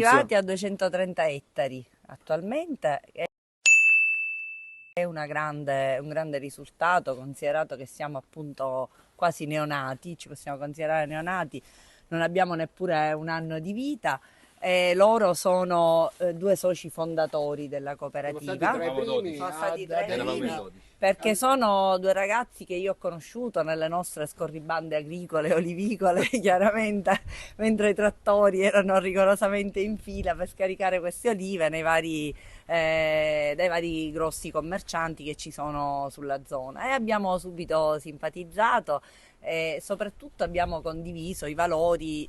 arrivati a 230 ettari attualmente. È un grande risultato, considerato che siamo appunto quasi neonati, ci possiamo considerare neonati, non abbiamo neppure un anno di vita. E loro sono due soci fondatori della cooperativa. Sono stati tra i primi, perché sono due ragazzi che io ho conosciuto nelle nostre scorribande agricole e olivicole, chiaramente, mentre i trattori erano rigorosamente in fila per scaricare queste olive dai vari grossi commercianti che ci sono sulla zona, e abbiamo subito simpatizzato e soprattutto abbiamo condiviso i valori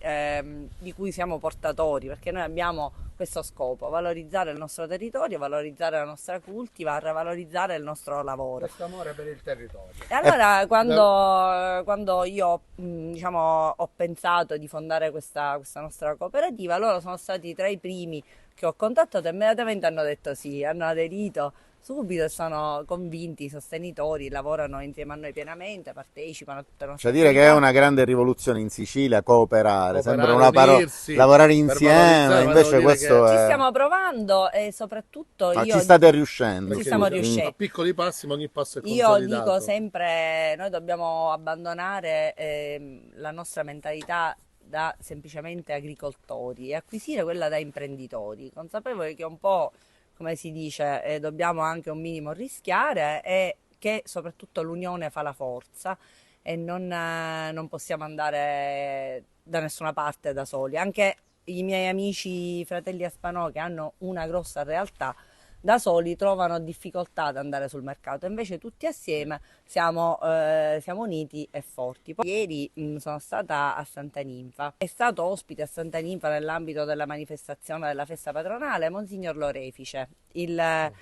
di cui siamo portatori, perché noi abbiamo questo scopo: valorizzare il nostro territorio, valorizzare la nostra cultivar, valorizzare il nostro lavoro. Questo amore per il territorio. E allora quando io diciamo, ho pensato di fondare questa nostra cooperativa, loro sono stati tra i primi che ho contattato e immediatamente hanno detto sì, hanno aderito subito e sono convinti, sostenitori, lavorano insieme a noi pienamente, partecipano a tutte le nostre Cioè dire che è attività. una grande rivoluzione in Sicilia, cooperare, sembra una Unirsi, lavorare per insieme, valorizzare, invece volevo dire questo Ci è... stiamo provando e soprattutto Ma io ci state riuscendo. ci stiamo scusi. riuscendo. a piccoli passi, ma ogni passo è Io consolidato. dico sempre, noi dobbiamo abbandonare la nostra mentalità da semplicemente agricoltori e acquisire quella da imprenditori, consapevoli che un po', come si dice, dobbiamo anche un minimo rischiare, e che soprattutto l'unione fa la forza e non possiamo andare da nessuna parte da soli. Anche i miei amici fratelli Aspanò, che hanno una grossa realtà, da soli trovano difficoltà ad andare sul mercato, invece tutti assieme siamo uniti e forti. Poi, ieri sono stata a Santa Ninfa, è stato ospite a Santa Ninfa nell'ambito della manifestazione della festa patronale Monsignor Lorefice, il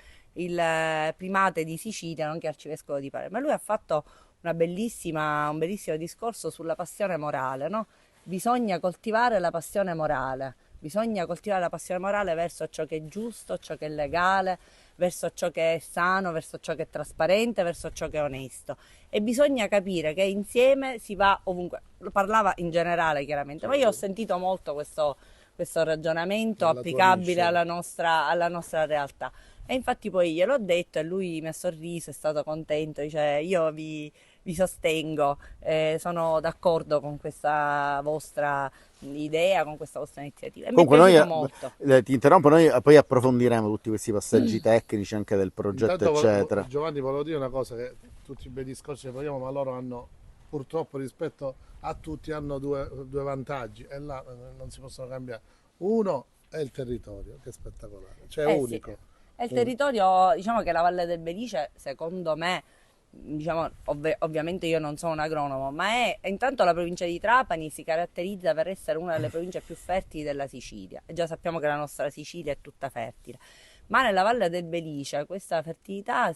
primate di Sicilia, nonché arcivescovo di Palermo. Lui ha fatto un bellissimo discorso sulla passione morale, no? Bisogna coltivare la passione morale. Bisogna coltivare la passione morale verso ciò che è giusto, ciò che è legale, verso ciò che è sano, verso ciò che è trasparente, verso ciò che è onesto. E bisogna capire che insieme si va ovunque. Lo parlava in generale, chiaramente, ma io ho sentito molto questo ragionamento applicabile alla nostra realtà. E infatti poi gliel'ho detto e lui mi ha sorriso, è stato contento, dice io vi sostengo, sono d'accordo con questa vostra idea, con questa vostra iniziativa. E Comunque mi è noi, piaciuto molto. ti interrompo, noi poi approfondiremo tutti questi passaggi tecnici anche del progetto, Intanto, eccetera. Giovanni, volevo dire una cosa, che tutti i bei discorsi che vogliamo, ma loro hanno, purtroppo rispetto a tutti, hanno due vantaggi, e là non si possono cambiare. Uno è il territorio, che è spettacolare, cioè è unico. Sì. E il territorio, diciamo che la Valle del Belice, secondo me, diciamo, ovviamente io non sono un agronomo, ma intanto la provincia di Trapani si caratterizza per essere una delle province più fertili della Sicilia, e già sappiamo che la nostra Sicilia è tutta fertile. Ma nella Valle del Belice questa fertilità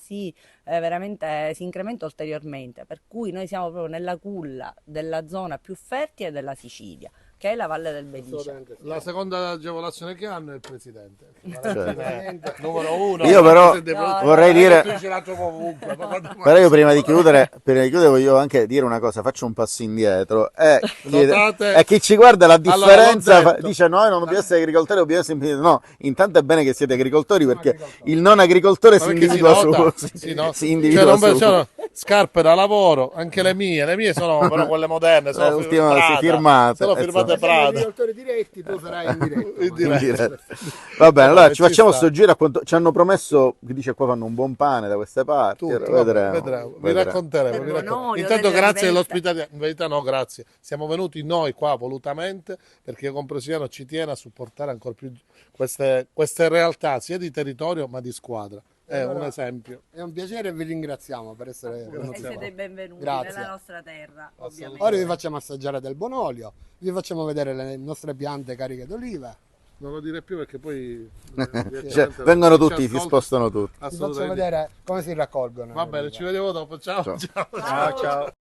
veramente si incrementa ulteriormente, per cui noi siamo proprio nella culla della zona più fertile della Sicilia, che è la Valle del Belice. La seconda agevolazione che hanno è il presidente. Certo. Numero uno. Io però vorrei dire, però io prima di chiudere voglio anche dire una cosa, faccio un passo indietro e chi ci guarda la differenza dice no, non dobbiamo essere agricoltori, dobbiamo essere imprenditori. No, intanto è bene che siete agricoltori, perché il non agricoltore si individua si individua sono scarpe da lavoro, anche le mie sono però quelle moderne, sono firmate. Sono firmate Prada. Agricoltori diretti, tu sarai in diretto. Va bene, allora ci facciamo sto giro, ci hanno promesso, che dice qua fanno un buon pane da queste parti, vedremo. Vi racconteremo. Intanto grazie dell'ospitalità, in verità no, grazie, siamo venuti noi qua volutamente perché Compresiano ci tiene a supportare ancora più queste realtà sia di territorio ma di squadra. È un esempio. È un piacere e vi ringraziamo per essere E siete benvenuti Grazie. nella nostra terra, ovviamente. Ora vi facciamo assaggiare del buon olio, vi facciamo vedere le nostre piante cariche d'oliva. Non lo dire più perché poi vengono tutti, si spostano tutti. Vi faccio vedere come si raccolgono. Va bene, ci vediamo dopo. Ciao. Ciao.